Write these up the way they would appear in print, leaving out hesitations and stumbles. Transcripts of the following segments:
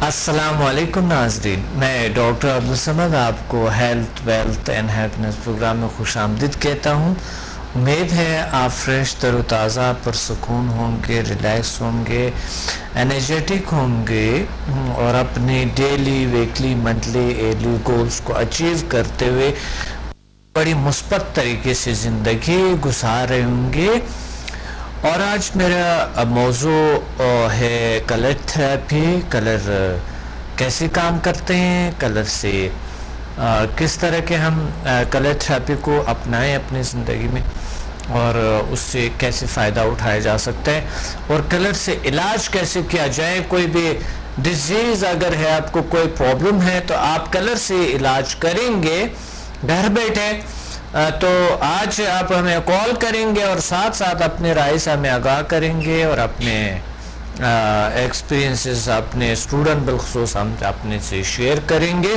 السلام علیکم ناظرین، میں ڈاکٹر عبدالصمد آپ کو health wealth and happiness program میں خوش آمدید کہتا ہوں۔ امید ہے آپ فریش تر و تازہ پرسکون ہوں گے، ریلیکس ہوں گے، انرجیٹک ہوں گے اور اپنے daily weekly monthly yearly goals کو اچیو کرتے ہوئے بڑی مثبت طریقے سے زندگی گزار رہے ہوں گے۔ اور آج میرا موضوع ہے کلر تھراپی۔ کلر کیسے کام کرتے ہیں، کلر سے کس طرح کے ہم کلر تھراپی کو اپنائیں اپنی زندگی میں اور اس سے کیسے فائدہ اٹھایا جا سکتا ہے، اور کلر سے علاج کیسے کیا جائے۔ کوئی بھی ڈیزیز اگر ہے، آپ کو کوئی پرابلم ہے تو آپ کلر سے علاج کریں گے گھر بیٹھے، تو آج آپ ہمیں کال کریں گے اور ساتھ ساتھ اپنے رائے سے ہمیں آگاہ کریں گے اور اپنے ایکسپیرینسز اپنے اسٹوڈنٹ بالخصوص ہم اپنے سے شیئر کریں گے۔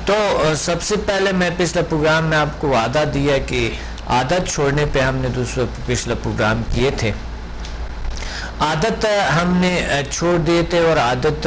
تو سب سے پہلے میں پچھلے پروگرام میں آپ کو وعدہ دیا کہ عادت چھوڑنے پہ ہم نے دوسرے پچھلے پروگرام کیے تھے، عادت ہم نے چھوڑ دیے تھے اور عادت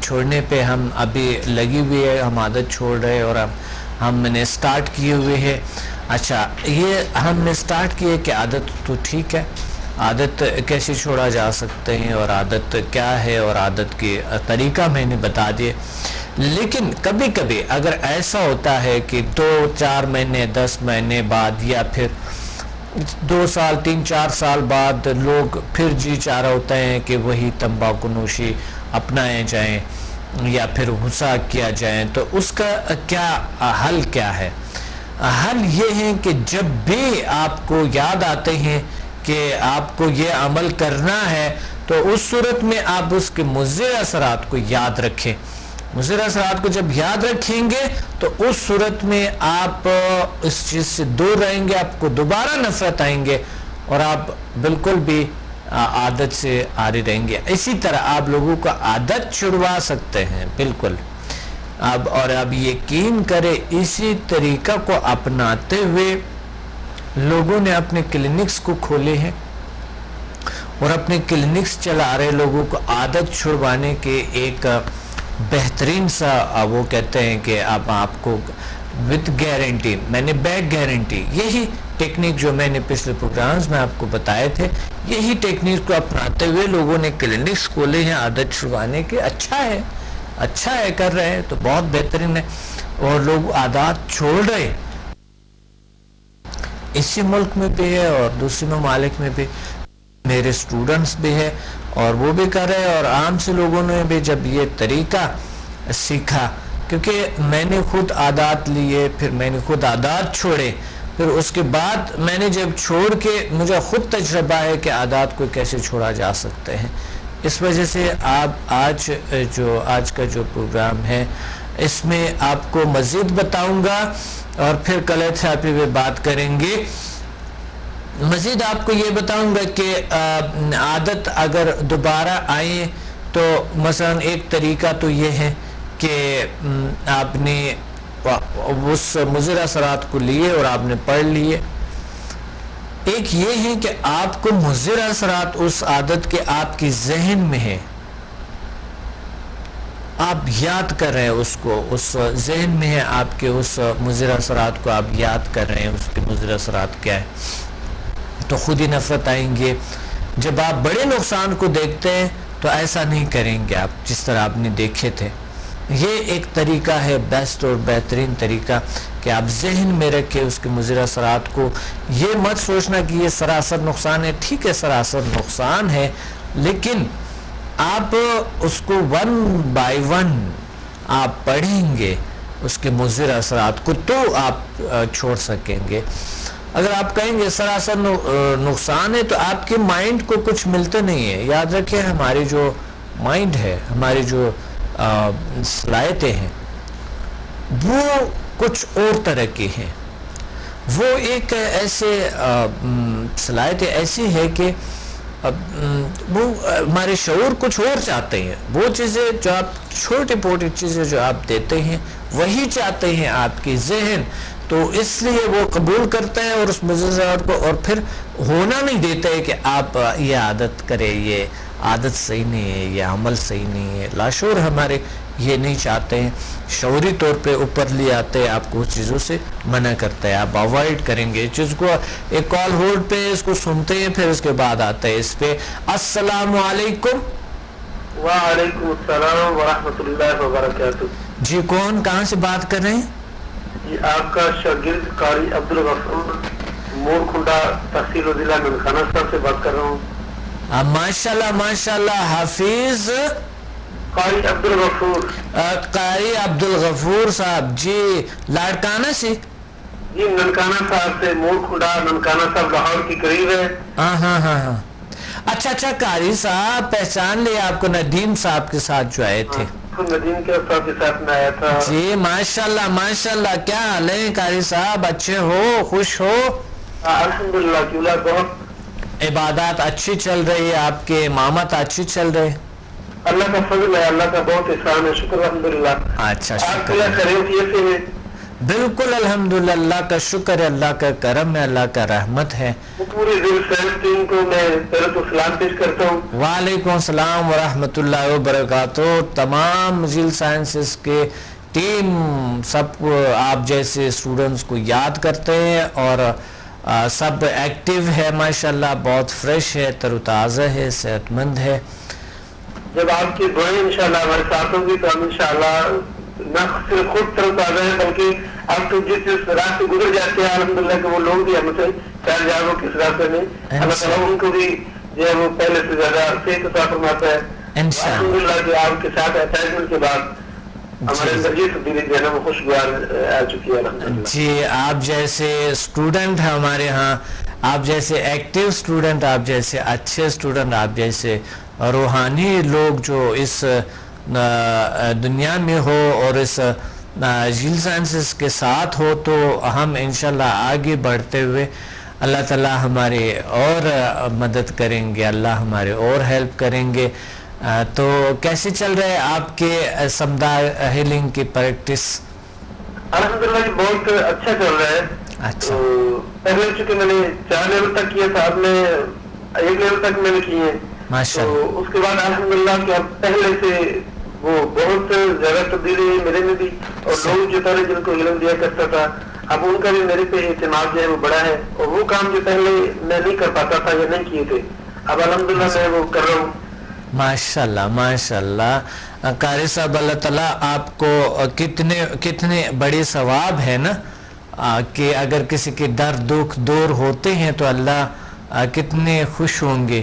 چھوڑنے پہ ہم ابھی لگی ہوئی ہے، ہم عادت چھوڑ رہے اور ہم نے سٹارٹ کیے ہوئے ہیں۔ اچھا، یہ ہم نے سٹارٹ کیے کہ عادت تو ٹھیک ہے، عادت کیسے چھوڑا جا سکتے ہیں اور عادت کیا ہے اور عادت کے طریقہ میں نے بتا دیے۔ لیکن کبھی کبھی اگر ایسا ہوتا ہے کہ 2-4 مہینے 10 مہینے بعد یا پھر 2 سال 3-4 سال بعد لوگ پھر جی چاہ رہا ہوتا ہے کہ وہی تمباکو نوشی اپنائے جائیں یا پھر غصہ کیا جائیں، تو اس کا کیا حل کیا ہے؟ حل یہ ہے کہ جب بھی آپ کو یاد آتے ہیں کہ آپ کو یہ عمل کرنا ہے تو اس صورت میں آپ اس کے مضر اثرات کو یاد رکھیں۔ مضر اثرات کو جب یاد رکھیں گے تو اس صورت میں آپ اس چیز سے دور رہیں گے، آپ کو دوبارہ نفرت آئیں گے اور آپ بالکل بھی عادت سے آری رہیں گے۔ اسی طرح آپ لوگوں کا عادت چھڑوا سکتے ہیں بالکل۔ اور اب یقین کریں، اسی طریقہ کو اپناتے ہوئے لوگوں نے اپنے کلینکس کو کھولے ہیں اور اپنے کلینکس چلا رہے لوگوں کو عادت چھڑوانے کے ایک بہترین سا وہ کہتے ہیں کہ اب آپ کو وتھ گارنٹی، میں نے بیک گارنٹی، یہی ٹیکنیک جو میں نے پچھلے پروگرامز میں آپ کو بتائے تھے، یہی ٹیکنیک کو اپناتے ہوئے لوگوں نے کلینکس کھولے ہیں عادت چھڑوانے کے۔ اچھا ہے کر رہے ہیں تو بہت بہترین ہے، اور لوگ عادات چھوڑ رہے اسی ملک میں بھی ہے اور دوسرے ممالک میں بھی، میرے سٹوڈنٹس بھی ہے اور وہ بھی کر رہے ہیں، اور عام سے لوگوں نے بھی جب یہ طریقہ سیکھا، کیونکہ میں نے خود عادات لیے، پھر میں نے خود عادات چھوڑے، پھر اس کے بعد میں نے جب چھوڑ کے مجھے خود تجربہ ہے کہ عادات کو کیسے چھوڑا جا سکتے ہیں۔ اس وجہ سے آپ آج کا جو پروگرام ہے اس میں آپ کو مزید بتاؤں گا اور پھر کلر تھراپی پہ بات کریں گے۔ مزید آپ کو یہ بتاؤں گا کہ عادت اگر دوبارہ آئیں تو مثلا ایک طریقہ تو یہ ہے کہ آپ نے اس مضر اثرات کو لیے اور آپ نے پڑھ لیے۔ ایک یہ ہے کہ آپ کو مضر اثرات اس عادت کے آپ کی ذہن میں ہے، آپ یاد کر رہے ہیں اس کو، اس ذہن میں ہے آپ کے اس مضر اثرات کو آپ یاد کر رہے ہیں، اس کے مضر اثرات کیا ہے، تو خود ہی نفرت آئیں گے۔ جب آپ بڑے نقصان کو دیکھتے ہیں تو ایسا نہیں کریں گے آپ جس طرح آپ نے دیکھے تھے۔ یہ ایک طریقہ ہے بیسٹ اور بہترین طریقہ کہ آپ ذہن میں رکھیں اس کے مضر اثرات کو۔ یہ مت سوچنا کہ یہ سراسر نقصان ہے، ٹھیک ہے سراسر نقصان ہے، لیکن آپ اس کو 1 by 1 آپ پڑھیں گے اس کے مضر اثرات کو تو آپ چھوڑ سکیں گے۔ اگر آپ کہیں گے سراسر نقصان ہے تو آپ کے مائنڈ کو کچھ ملتا نہیں ہے۔ یاد رکھیں ہماری جو مائنڈ ہے، ہماری جو صلاحیتیں ہیں وہ کچھ اور طرح کی ہیں، وہ ایک ایسے صلاحیتیں ایسی ہے کہ وہ ہمارے شعور کچھ اور چاہتے ہیں، وہ چیزیں جو آپ چھوٹی موٹی چیزیں جو آپ دیتے ہیں وہی چاہتے ہیں آپ کی ذہن۔ تو اس لیے وہ قبول کرتا ہے اور اس مجزات کو اور پھر ہونا نہیں دیتا ہے کہ آپ یہ عادت کرے، یہ عادت صحیح نہیں ہے، یہ عمل صحیح نہیں ہے. لاشعور ہمارے یہ نہیں چاہتے ہیں، شعوری طور پہ اوپر لے آتے ہیں، آپ کو اس چیزوں سے منع کرتا ہے، آپ اوائڈ کریں گے چیز کو. ایک کال ہولڈ پہ اس کو سنتے ہیں، پھر اس کے بعد آتے ہیں اس پہ. السلام علیکم. وعلیکم السلام ورحمۃ اللہ وبرکاتہ. جی کون کہاں سے بات کر رہے ہیں؟ جی آپ کا شاگرد قاری عبدالغفور مورکھنڈا تحصیل و ضلع ننکانہ صاحب سے بات کر رہا ہوں. ماشاء اللہ ماشاء اللہ. حافظ قاری عبدالغفور. قاری عبدالغفور صاحب جی لاڑکانہ سے؟ جی ننکانہ صاحب سے. مورکھنڈا ننکانہ صاحب لاہور کے قریب ہے. ہاں ہاں ہاں ہاں. اچھا اچھا قاری صاحب پہچان لیا آپ کو، ندیم صاحب کے ساتھ جو آئے تھے. ندیم کے صاحب کے ساتھ میں آیا تھا. جی ماشاء اللہ ماشاء اللہ. کیا حال ہے قاری صاحب؟ اچھے ہو؟ خوش ہو؟ الحمدللہ کیولا بہت عبادات اچھی چل رہی ہے آپ کے؟ امامت اچھی چل رہی؟ اللہ کا فضل ہے، اللہ کا بہت احسان ہے، شکر الحمدللہ. اچھا آپ شکر. کیا خیریت سے ہے؟ بالکل الحمدللہ، اللہ کا شکر ہے، اللہ کا کرم ہے، اللہ کا رحمت ہے. پوری ذیل سائنس ٹیم کو میں پہلے تو سلام پیش کرتا ہوں. وعلیکم السلام ورحمۃ اللہ وبرکاتہ. تمام ذیل سائنسز کے ٹیم سب کو آپ جیسے اسٹوڈنٹس کو یاد کرتے ہیں اور سب ایکٹیو ہے ماشاءاللہ، بہت فریش ہے، تر و تازہ ہے، صحت مند ہے. جب آپ کی دعائیں انشاءاللہ ہمارے ساتھ ہوگی تو ہم انشاءاللہ نہ صرف خود تر و تازہ ہیں بلکہ آپ تو جس راہ سے گزر جاتے ہیں الحمدللہ کہ وہ لوگ بھی ہم سے چار جاگوں کس راستے میں اللہ تعالیٰ ان کو بھی جو ہے وہ پہلے سے زیادہ صحت عطا فرماتا ہے. الحمدللہ کہ آپ کے ساتھ اٹیچمنٹ کے بعد ہمارے اندر یہ تبدیلی جو ہے نا وہ خوشگوار آ چکی ہے الحمدللہ. جی آپ جیسے اسٹوڈنٹ ہمارے ہاں، آپ جیسے ایکٹیو اسٹوڈنٹ، آپ جیسے اچھے اسٹوڈنٹ، آپ جیسے روحانی لوگ جو اس دنیا میں ہو اور اس ذیل سائنسز کے ساتھ ہو تو ہم انشاءاللہ آگے بڑھتے ہوئے اللہ تعالیٰ ہمارے اور مدد کریں گے، اللہ ہمارے اور ہیلپ کریں گے. تو کیسے چل رہے ہیں آپ کے سمدہ ہیلنگ کی پریکٹس؟ الحمدللہ جی بہت اچھا چل رہا ہے. اچھا. پہلے چونکہ میں نے 4 لیول تک کیا تھا، اب میں 1 لیول تک میں نے کیے ہیں. تو اس کے بعد الحمدللہ کہ اب پہلے سے وہ بہت زیادہ تبدیلی ہے میرے میں بھی، اور لوگ جو پہلے جن کو علم دیا کرتا تھا اب ان کا بھی میرے پہ اعتماد جو ہے وہ بڑا ہے، اور وہ کام جو پہلے میں نہیں کر پاتا تھا یا نہیں کیے تھے اب الحمدللہ میں وہ کر رہا ہوں. ماشاءاللہ ماشاءاللہ. قاری صاحب اللہ تعالیٰ آپ کو کتنے بڑے ثواب ہے نا کہ اگر کسی کے درد دکھ دور ہوتے ہیں تو اللہ کتنے خوش ہوں گے.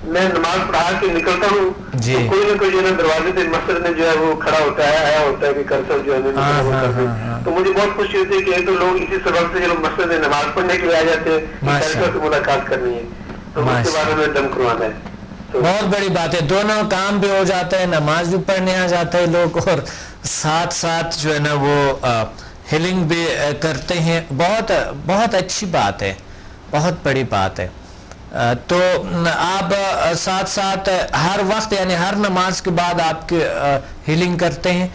میں نماز پڑھا کے نکلتا ہوں جی. تو کوئی نہ کوئی جو ہے دروازے پہ مسجد میں جو ہے وہ کھڑا ہوتا ہے، آیا ہوتا ہے کہ کرسل جو ہے تو مجھے بہت خوشی ہوتی ہے کہ تو لوگ اسی سبب سے جو مسجد میں نماز پڑھنے کے لیے آ جاتے ہیں کرسل سے ملاقات کرنی ہے تو اس کے بعد ہمیں دم کروانا ہے. بہت بڑی بات ہے، دونوں کام بھی ہو جاتا ہے، نماز بھی پڑھنے آ جاتا ہے لوگ اور ساتھ ساتھ جو ہے نا وہ ہیلنگ بھی کرتے ہیں. بہت اچھی بات ہے، بہت بڑی بات ہے. تو آپ ساتھ ساتھ ہر وقت یعنی ہر نماز کے بعد آپ کی ہیلنگ کرتے ہیں؟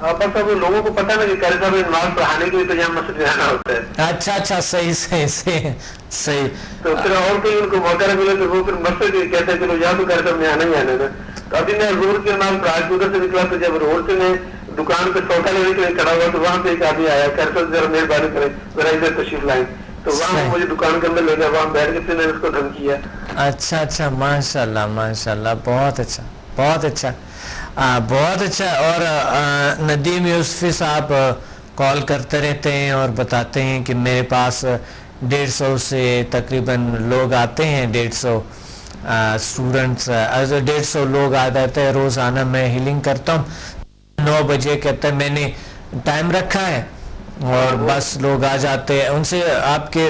بس اب لوگوں کو پتہ نا کہ قاری صاحب نماز پڑھانے کے لیے تو یہاں مسجد جانا ہوتا ہے. اچھا اچھا صحیح. تو پھر اور کوئی ان کو موقع نہ ملے تو وہ پھر مسجد کہتے ہیں چلو جا تو قاری صاحب نے آنا ہی آنا تھا. تو ابھی میں زور کی نماز پڑھا کے ادھر سے نکلا تو جب روڈ سے میں دکان پہ سودا لینے کے لیے کھڑا ہوا تو وہاں پہ ایک آدمی آیا، قاری صاحب ذرا مہربانی کریں ذرا ادھر تشریف لائیں. تو وہاں مجھے دکان کے اندر لے گیا، وہاں بیٹھ کے پھر میں نے اس کو دھم کیا. اچھا اچھا ماشاءاللہ ماشاءاللہ. بہت اچھا بہت اچھا بہت اچھا. اور ندیم یوسفی صاحب کال کرتے رہتے ہیں اور بتاتے ہیں کہ میرے پاس 150 سے تقریباً لوگ آتے ہیں، 150 اسٹوڈنٹس 150 لوگ آ جاتے ہیں روزانہ. میں ہیلنگ کرتا ہوں 9 بجے، کہتے ہیں میں نے ٹائم رکھا ہے اور بس لوگ آ جاتے ہیں. ان سے آپ کے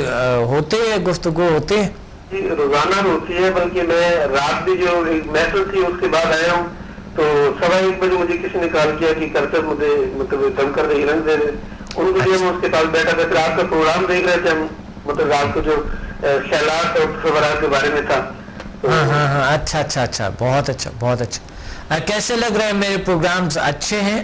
ہوتے ہیں گفتگو ہوتے ہیں؟ جی روزانہ ہوتی ہے، بلکہ میں رات بھی جو محفل تھی اس کے بعد آیا ہوں تو 1:15 بجے مجھے کسی نے کال کیا کہ کرتے مجھے مطلب دم کر دے ہیلنگ دے دے. ان کو جو اس کے پاس بیٹھا تھا، پھر آپ کا پروگرام دیکھ رہے تھے ہم، مطلب رات کو جو خیالات اور تصورات کے بارے میں تھا. ہاں اچھا اچھا اچھا. بہت اچھا بہت اچھا. کیسے لگ رہے ہیں میرے پروگرامز؟ اچھے ہیں؟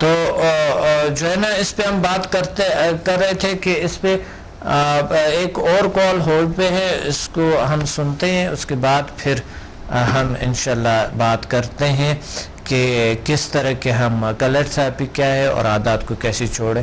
تو جو ہے نا اس پہ ہم بات کر رہے تھے کہ اس پہ ایک اور کال ہولڈ پہ ہے، اس کو ہم سنتے ہیں، اس کے بعد پھر ہم انشاءاللہ بات کرتے ہیں کہ کس طرح کے ہم کلر تھراپی کیا ہے اور عادات کو کیسے چھوڑیں.